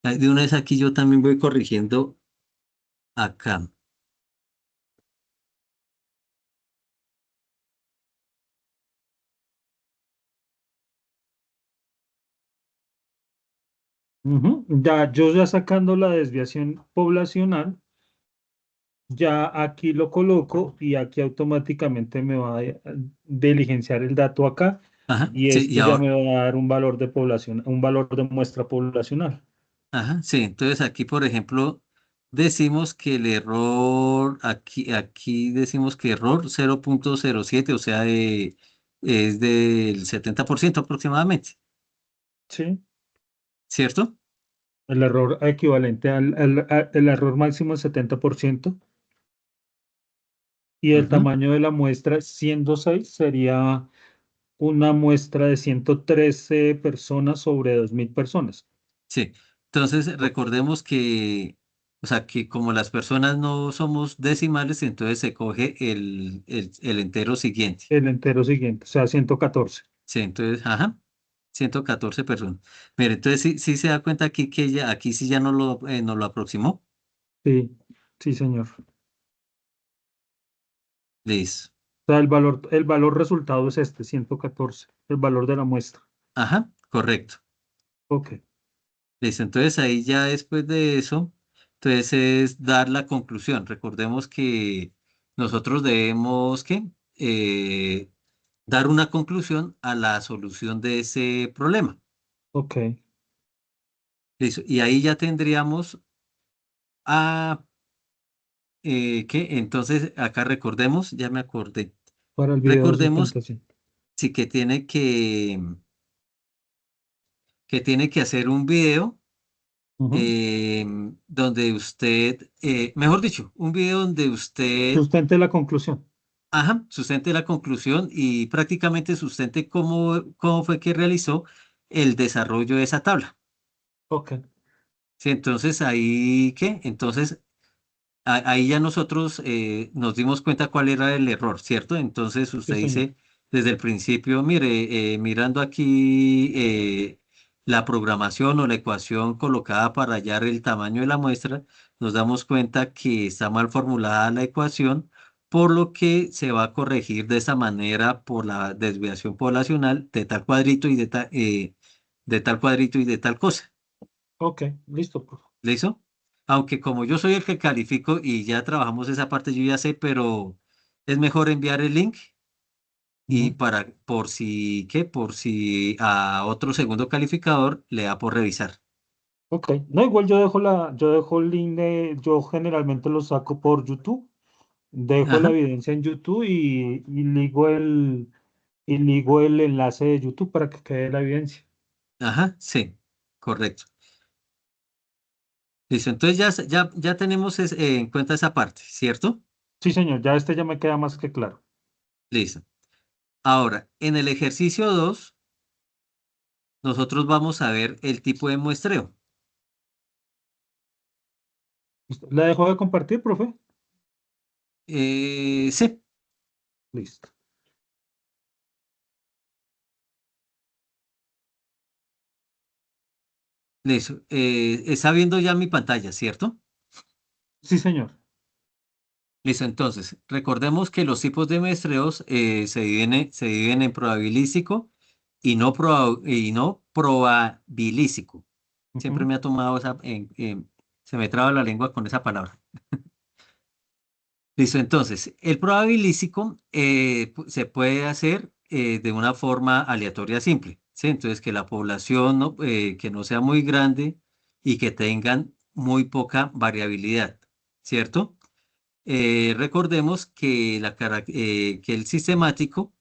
De una vez aquí yo también voy corrigiendo acá. Ujú. Yo ya sacando la desviación poblacional, ya aquí lo coloco y aquí automáticamente me va a diligenciar el dato acá Ajá, y sí, y esto ya ahora, me va a dar un valor de población, un valor de muestra poblacional. ajá, sí, entonces aquí, por ejemplo, decimos que el error, aquí decimos que error 0,07, o sea, es del 70% aproximadamente, Sí, ¿cierto? el error equivalente el error máximo es 70% y el Ujú, tamaño de la muestra, siendo 6, sería una muestra de 113 personas sobre 2000 personas. sí, entonces Ok. recordemos que, o sea, que como las personas no somos decimales, entonces se coge el entero siguiente. El entero siguiente, o sea, 114. Sí, entonces, ajá, 114 personas. Mire, entonces sí, sí se da cuenta aquí que ya, aquí sí ya nos lo aproximó. Sí, sí, señor. Listo. O sea, el valor resultado es este, 114, el valor de la muestra. Ajá, correcto. Ok, Listo. Entonces ahí ya después de eso, entonces es dar la conclusión. Recordemos que nosotros debemos que dar una conclusión a la solución de ese problema. ok. Listo. Y ahí ya tendríamos a que entonces acá recordemos, ya me acordé. Para el video de Recordemos suplantación. sí que tiene que hacer un video Ujú. donde usted, mejor dicho, un video donde usted, Sustente la conclusión. ajá, sustente la conclusión y prácticamente sustente cómo fue que realizó el desarrollo de esa tabla. Ok, Sí, entonces ahí, ¿qué? Entonces ahí ya nosotros nos dimos cuenta cuál era el error, ¿cierto? Entonces sí, usted señor. dice desde el principio, mire, mirando aquí la programación o la ecuación colocada para hallar el tamaño de la muestra, nos damos cuenta que está mal formulada la ecuación, por lo que se va a corregir de esa manera por la desviación poblacional de tal cuadrito y de tal cuadrito y de tal cosa. Ok, listo, profe. ¿Listo? Aunque como yo soy el que califico y ya trabajamos esa parte, yo ya sé, pero es mejor enviar el link y Ujú. por si a otro segundo calificador le da por revisar. Ok, no, igual yo dejo el link yo generalmente lo saco por YouTube, dejo la Ajá, evidencia en YouTube y ligo el enlace de YouTube para que quede la evidencia. ajá, sí, correcto. Listo, entonces ya tenemos en cuenta esa parte, ¿cierto? Sí, señor, ya ya me queda más que claro. Listo. Ahora, en el ejercicio 2 nosotros vamos a ver el tipo de muestreo. ¿Listo? ¿La dejo de compartir, profe? Sí, Listo. listo. Está viendo ya mi pantalla, ¿cierto? Sí, señor. Listo, entonces, recordemos que los tipos de muestreos se dividen en probabilístico y no probabilístico. Siempre Ujú. me ha tomado se me traba la lengua con esa palabra. Listo, entonces, el probabilístico se puede hacer de una forma aleatoria simple, ¿sí? Entonces, que la población que no sea muy grande y que tengan muy poca variabilidad, ¿cierto? Recordemos que, que el sistemático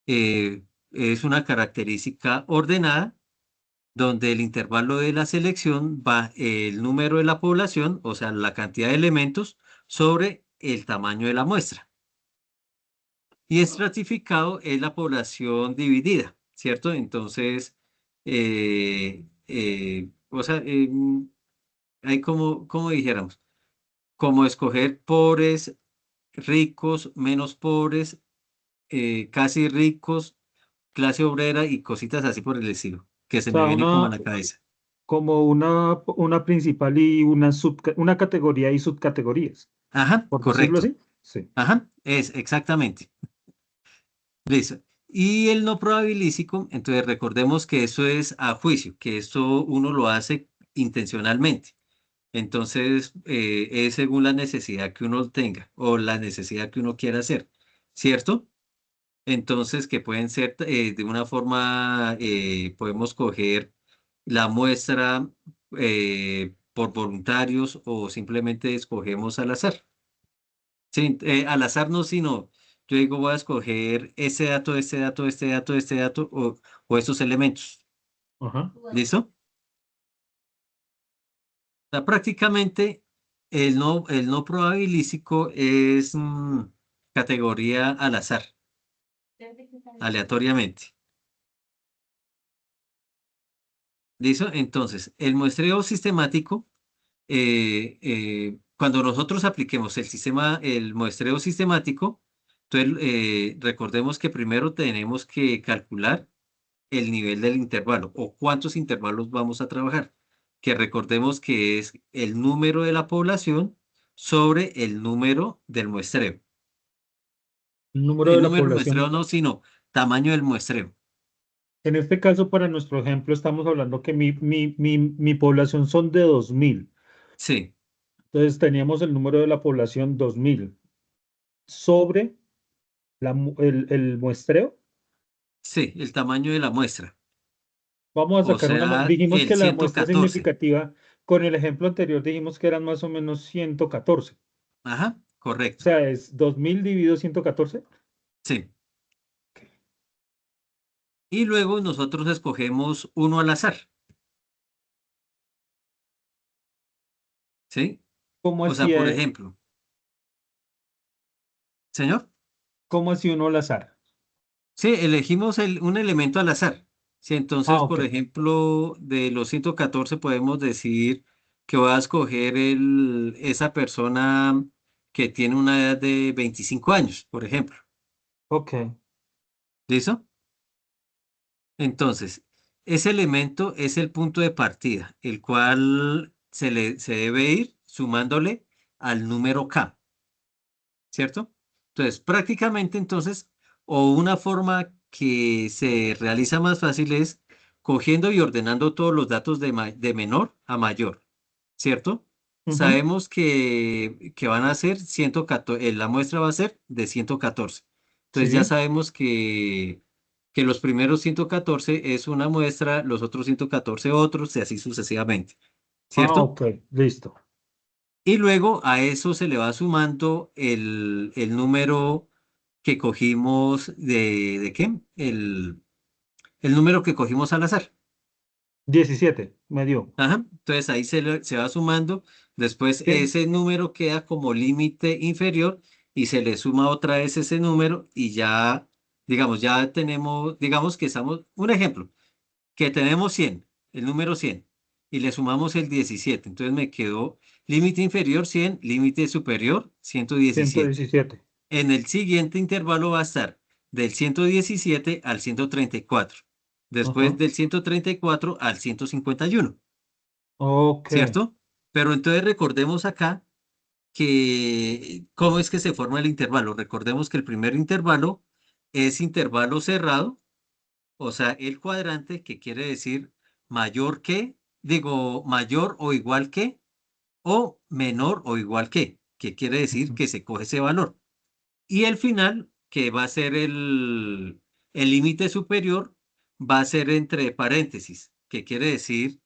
es una característica ordenada donde el intervalo de la selección va el número de la población, o sea, la cantidad de elementos, sobre el tamaño de la muestra. Y estratificado es la población dividida, ¿cierto? Entonces, o sea, hay como dijéramos, como escoger pobres, ricos, menos pobres, casi ricos, clase obrera y cositas así por el estilo, que O se me sea, viene como a la cabeza. como una principal y una categoría y subcategorías, Ajá, por decirlo correcto. así. Sí. Ajá, es exactamente. Listo. Y el no probabilístico, entonces recordemos que eso es a juicio, que esto uno lo hace intencionalmente. Entonces, es según la necesidad que uno tenga o la necesidad que uno quiera hacer, ¿cierto? Entonces, que pueden ser de una forma, podemos coger la muestra por voluntarios o simplemente escogemos al azar. Sí, al azar no, sino yo digo voy a escoger ese dato, este dato, este dato, este dato o estos elementos. Ajá. ¿Listo? O sea, prácticamente el no probabilístico es categoría al azar, aleatoriamente. ¿Listo? Entonces, el muestreo sistemático, cuando nosotros apliquemos el muestreo sistemático, entonces recordemos que primero tenemos que calcular el nivel del intervalo o cuántos intervalos vamos a trabajar, que recordemos que es el número de la población sobre el número del muestreo. El número El de la número del muestreo población. no, sino tamaño del muestreo. En este caso, para nuestro ejemplo, estamos hablando que mi población son de 2000. Sí, Entonces teníamos el número de la población 2000 sobre el muestreo. sí, el tamaño de la muestra, Vamos a o sacar sea, dijimos el que la muestra 114. significativa, con el ejemplo anterior dijimos que eran más o menos 114. Ajá, O correcto. sea, es 2000 dividido 114. Sí. Y luego nosotros escogemos uno al azar, ¿sí? ¿Cómo O sea, así, por ejemplo, señor. cómo así uno al azar? Sí, elegimos un elemento al azar. Sí, Ah, entonces, ok, por ejemplo, de los 114 podemos decir que voy a escoger esa persona que tiene una edad de 25 años, por ejemplo. ok. ¿Listo? Entonces, ese elemento es el punto de partida, el cual se debe ir sumándole al número K, ¿cierto? Entonces, prácticamente entonces, o una forma que se realiza más fácil es cogiendo y ordenando todos los datos de menor a mayor, ¿cierto? Ujú. Sabemos que van a ser 114, la muestra va a ser de 114. Entonces ya Sí. sabemos que los primeros 114 es una muestra, los otros 114 otros, y así sucesivamente, Ah, ¿cierto? ok, listo. Y luego a eso se le va sumando el número que cogimos ¿de qué? El número que cogimos al azar. 17 me dio. Ajá. Entonces ahí se va sumando. Después Bien. ese número queda como límite inferior y se le suma otra vez ese número y ya, digamos, ya tenemos, digamos que estamos, un ejemplo, que tenemos 100, el número 100 y le sumamos el 17. Entonces me quedó límite inferior 100, límite superior 117. 117. En el siguiente intervalo va a estar del 117 al 134. Después Ajá. del 134 al 151, Ok. ¿cierto? Pero entonces recordemos acá que cómo es que se forma el intervalo. Recordemos que el primer intervalo es intervalo cerrado, o sea, el cuadrante que quiere decir mayor que, digo, mayor o igual que, o menor o igual que quiere decir Ujú. que se coge ese valor. Y el final, que va a ser El límite superior va a ser entre paréntesis, que quiere decir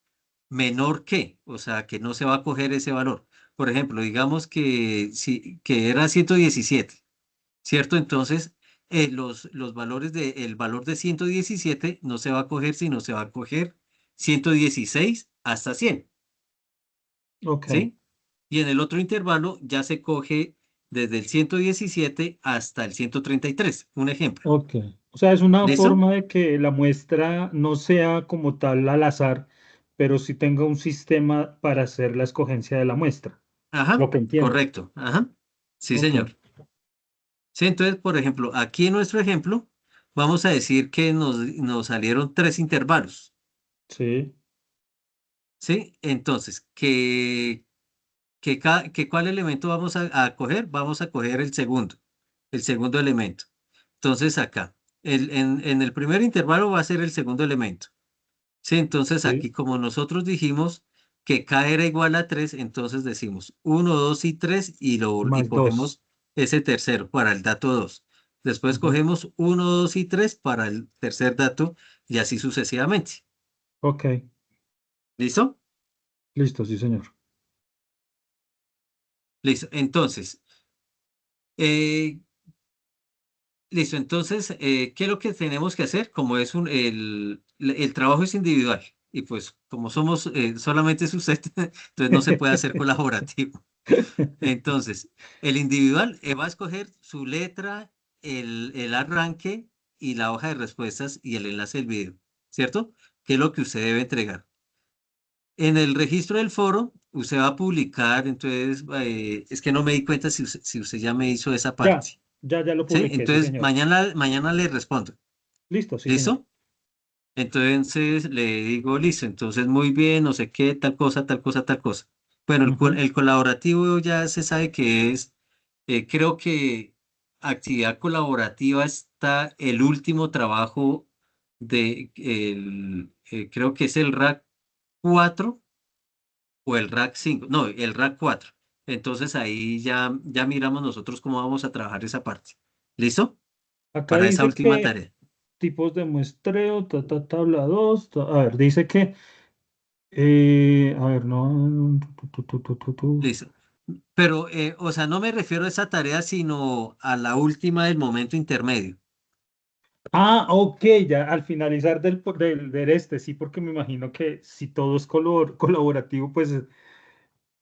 menor que, o sea, que no se va a coger ese valor. Por ejemplo, digamos que, que era 117, ¿cierto? Entonces, los valores el valor de 117 no se va a coger, sino se va a coger 116 hasta 100, Ok, ¿sí? Y en el otro intervalo ya se coge desde el 117 hasta el 133, un ejemplo. ok. O sea, es una ¿Listo? forma de que la muestra no sea como tal al azar, pero sí tenga un sistema para hacer la escogencia de la muestra. Ajá, Lo que entiendo. correcto. Ajá. Sí, Ok, señor. Sí, entonces, por ejemplo, aquí en nuestro ejemplo, vamos a decir que nos salieron tres intervalos, sí, ¿sí? Entonces, que ¿cuál elemento vamos a coger? Vamos a coger el segundo elemento. Entonces, acá, en el primer intervalo va a ser el segundo elemento, ¿sí? Entonces, sí, aquí, como nosotros dijimos que K era igual a 3, entonces decimos uno, 2 y 3 y más dos. cogemos ese tercero para el dato 2. Después Ujú. cogemos uno, 2 y 3 para el tercer dato y así sucesivamente. Ok, ¿Listo? listo, sí, señor. Listo. Entonces, eh, listo. Entonces, ¿qué es lo que tenemos que hacer? Como es el trabajo es individual y pues como somos solamente es usted, entonces no se puede hacer colaborativo. Entonces, el individual va a escoger su letra, el arranque y la hoja de respuestas y el enlace del video, ¿cierto? ¿Qué es lo que usted debe entregar? En el registro del foro, usted va a publicar, entonces, es que no me di cuenta si usted ya me hizo esa Ya, parte, ya lo ¿sí? publiqué, sí, Entonces, señor. mañana le respondo, Listo, sí, señor. ¿listo? Entonces le digo, listo, entonces muy bien, no sé qué, tal cosa, tal cosa, tal cosa. Bueno, Ujú. el colaborativo ya se sabe que es, creo que actividad colaborativa está el último trabajo creo que es el RAC 4 o el RAC 5 no, el RAC 4. Entonces ahí ya miramos nosotros cómo vamos a trabajar esa parte. ¿Listo? Acá Para esa dice última que tarea. tipos de muestreo, tabla 2. A ver, dice que, a ver, no. Listo. Pero, o sea, no me refiero a esa tarea, sino a la última del momento intermedio. Ah, ok, ya al finalizar del este, sí, porque me imagino que si todo es colaborativo, pues,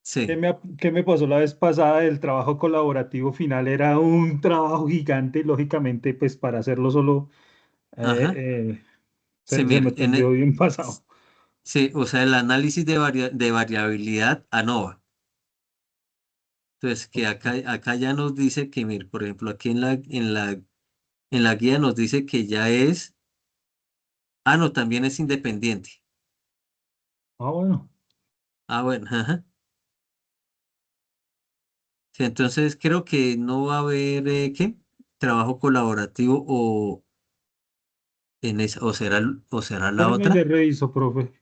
Sí. ¿qué me pasó la vez pasada? El trabajo colaborativo final era un trabajo gigante, lógicamente, pues para hacerlo solo Ajá. eh, Sí, se me mire, entendió bien pasado. sí, o sea, el análisis de variabilidad ANOVA. Entonces, que Ok. acá ya nos dice que, mire, por ejemplo, aquí en la guía nos dice que ya es, no, también es independiente. Ah, bueno. Ah, bueno, ajá. Sí, entonces creo que no va a haber, ¿qué? Trabajo colaborativo o será la Espérame, le otra. reviso, profe.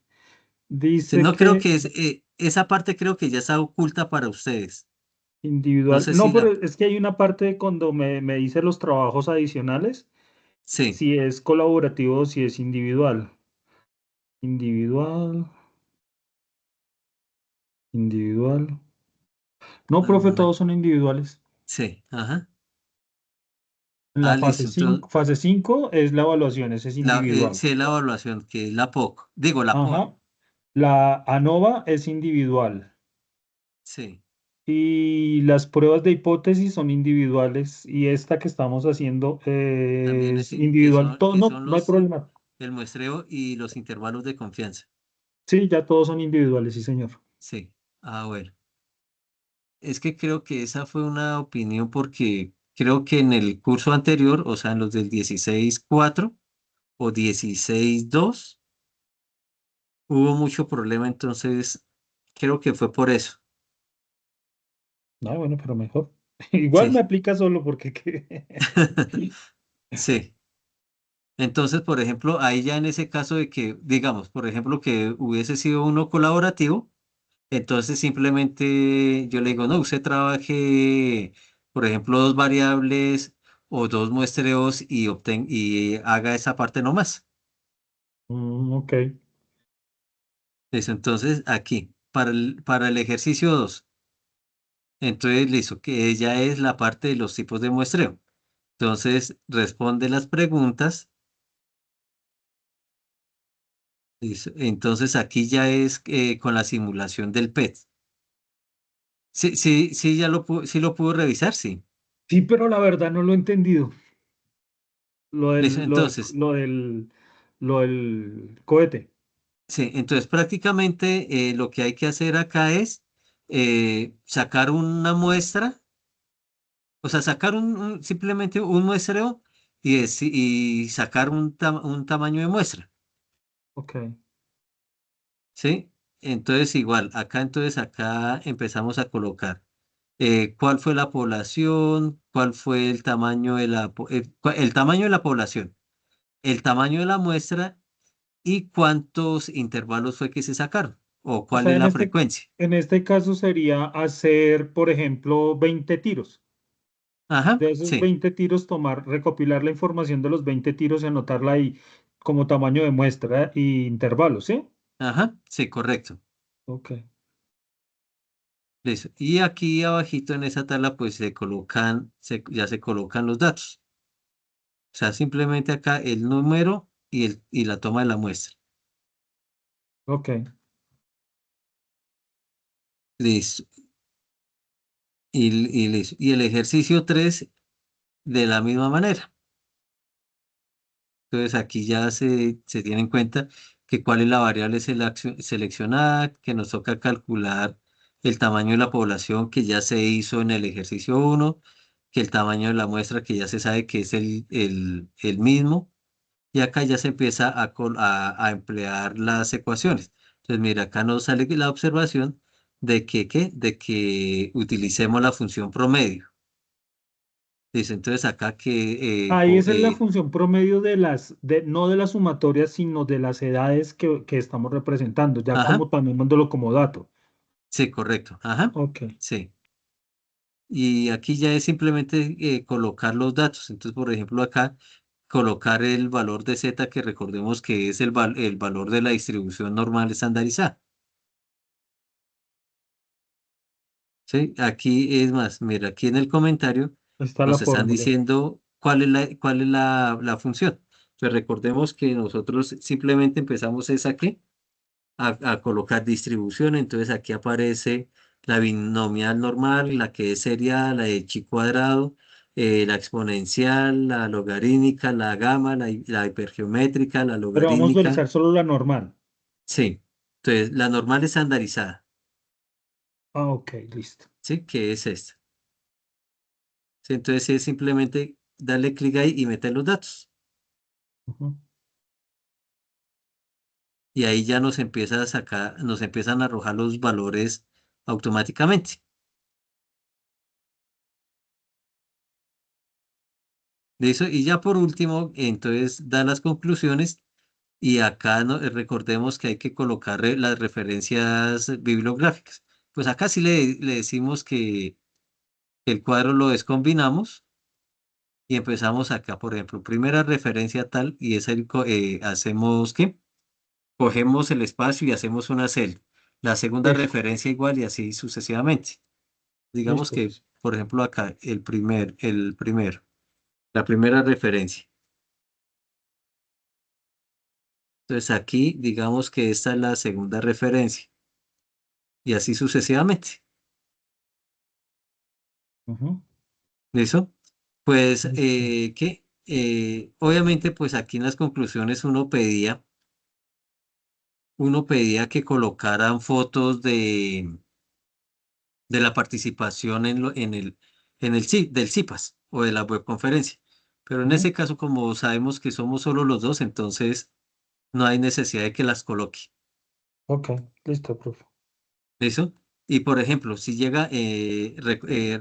Sí, Dice no creo que que esa parte creo que ya está oculta para ustedes. No individual. sé No, si pero la, es que hay una parte de cuando me dice los trabajos adicionales, sí, si es colaborativo o si es individual. Individual, individual. No, profe, ah, todos son individuales. sí, ajá. En la Ah, listo. Entonces, fase 5 es la evaluación, ese es individual. sí es la evaluación, que es la POC, digo la POA. Ajá. La ANOVA es individual. Sí, Y las pruebas de hipótesis son individuales. Y esta que estamos haciendo también es individual. Todo, que no, son no hay problema. el muestreo y los intervalos de confianza. Sí, ya todos son individuales, sí, señor. Sí. Ah, bueno. Es que creo que esa fue una opinión porque creo que en el curso anterior, o sea, en los del 16.4 o 16.2 hubo mucho problema, entonces creo que fue por eso. Ah, bueno, pero mejor. Igual me Sí. aplica solo porque Sí. Entonces, por ejemplo, ahí ya en ese caso de que, digamos, por ejemplo, que hubiese sido uno colaborativo, entonces simplemente yo le digo, no, usted trabaje, por ejemplo, dos variables o dos muestreos y haga esa parte nomás. Ok. Listo, entonces aquí, para el ejercicio 2 entonces listo, que ya es la parte de los tipos de muestreo. Entonces responde las preguntas. Listo, entonces aquí ya es con la simulación del PET. Sí, sí, sí, sí lo pudo revisar, sí. Sí, pero la verdad no lo he entendido. Lo Listo, del, lo del, entonces, lo del, lo del cohete. sí, entonces prácticamente lo que hay que hacer acá es sacar una muestra, o sea, sacar simplemente un muestreo y sacar un tamaño de muestra, Ok. ¿sí? Entonces igual, entonces acá empezamos a colocar cuál fue la población, cuál fue el tamaño de el tamaño de la población, el tamaño de la muestra y cuántos intervalos fue que se sacaron o O cuál sea, es la frecuencia. en este caso sería hacer, por ejemplo, 20 tiros. Ajá, De esos sí, 20 tiros, recopilar la información de los 20 tiros y anotarla ahí como tamaño de muestra y intervalos, ¿sí? ajá, sí, correcto. Ok. Listo. Y aquí abajito en esa tabla pues ya se colocan los datos. O sea, simplemente acá el número y la toma de la muestra. Ok. Listo. Y listo. Y el ejercicio 3 de la misma manera. Entonces aquí ya se tiene en cuenta que cuál es la variable seleccionada, que nos toca calcular el tamaño de la población que ya se hizo en el ejercicio 1, que el tamaño de la muestra que ya se sabe que es el mismo, y acá ya se empieza a emplear las ecuaciones. Entonces, mira, acá nos sale la observación de que utilicemos la función promedio. Dice, entonces acá que, Ahí esa es la función promedio no de las sumatorias, sino de las edades que estamos representando, ya como ajá, también dándolo como dato. sí, correcto, ajá, Ok. sí. Y aquí ya es simplemente colocar los datos. Entonces, por ejemplo, acá colocar el valor de Z, que recordemos que es el valor de la distribución normal estandarizada. ¿Sí? Aquí es más, mira, aquí en el comentario Está la nos están fórmula. diciendo cuál es la función. Entonces, recordemos que nosotros simplemente empezamos es aquí a colocar distribución. Entonces, aquí aparece la binomial normal, la que es serial, la de chi cuadrado, la exponencial, la logarítmica, la gamma, la hipergeométrica, la Pero vamos a logarítmica. utilizar solo la normal. Sí. Entonces, la normal estandarizada, Ah, ok, listo. ¿sí? Que es esta. ¿Sí? Entonces, es simplemente darle clic ahí y meter los datos. Ujú. Y ahí ya nos empieza a sacar, nos empiezan a arrojar los valores automáticamente. ¿Listo? Y ya por último, entonces da las conclusiones y acá recordemos que hay que colocar las referencias bibliográficas. Pues acá sí le decimos que el cuadro lo descombinamos y empezamos acá, por ejemplo, primera referencia tal y es hacemos ¿qué? Cogemos el espacio y hacemos una celda. La segunda Listo, referencia igual y así sucesivamente. Digamos listo, que, listo. por ejemplo, acá la primera referencia. Entonces aquí, digamos que esta es la segunda referencia y así sucesivamente. Ujú. ¿Listo? Pues, Listo. obviamente, pues aquí en las conclusiones uno pedía que colocaran fotos de la participación del CIPAS o de la webconferencia. Pero en Ujú. ese caso, como sabemos que somos solo los dos, entonces no hay necesidad de que las coloque. Ok, listo, profe. ¿Listo? Y por ejemplo, si llega,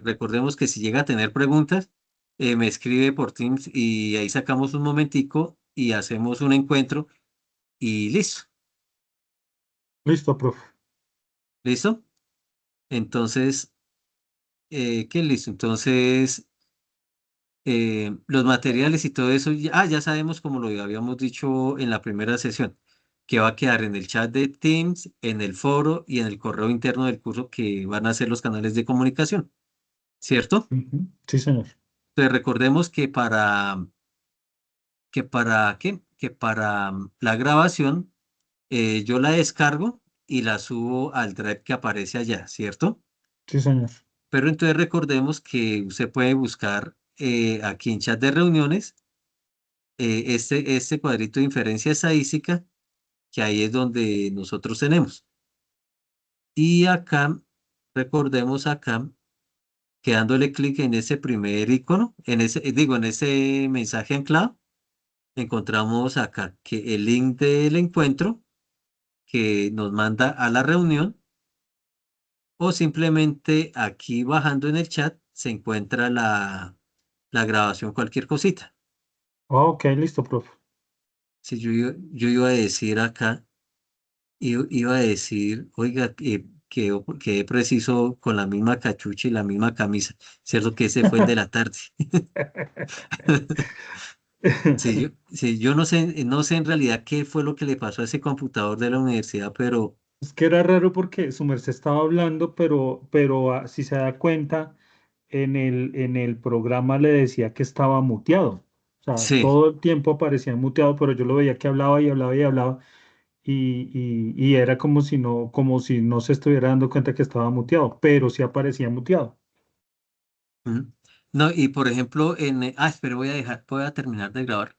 recordemos que si llega a tener preguntas, me escribe por Teams y ahí sacamos un momentico y hacemos un encuentro y listo. Listo, profe. ¿Listo? Entonces, ¿qué listo? Entonces, los materiales y todo eso, ya sabemos, como lo habíamos dicho en la primera sesión, que va a quedar en el chat de Teams, en el foro y en el correo interno del curso que van a ser los canales de comunicación, ¿cierto? Ujú. Sí, señor. Entonces recordemos que para la grabación yo la descargo y la subo al drive que aparece allá, ¿cierto? Sí, señor. Pero entonces recordemos que usted puede buscar aquí en chat de reuniones este cuadrito de inferencia estadística, que ahí es donde nosotros tenemos. Y acá, recordemos acá, que dándole clic en ese primer icono, en ese mensaje anclado, encontramos acá que el link del encuentro que nos manda a la reunión, o simplemente aquí bajando en el chat se encuentra la grabación, cualquier cosita. Ah, ok, listo, profe. Si yo iba a decir acá, iba a decir, oiga, que preciso con la misma cachucha y la misma camisa, cierto que ese fue el de la tarde. Sí, yo no sé en realidad qué fue lo que le pasó a ese computador de la universidad, pero Es que era raro porque su merced estaba hablando, pero si se da cuenta, en el programa le decía que estaba muteado. O sea, sí. todo el tiempo aparecía muteado, pero yo lo veía que hablaba y hablaba y hablaba. Y era como si no se estuviera dando cuenta que estaba muteado, pero sí aparecía muteado. Ujú. No, y por ejemplo, espera, voy a terminar de grabar.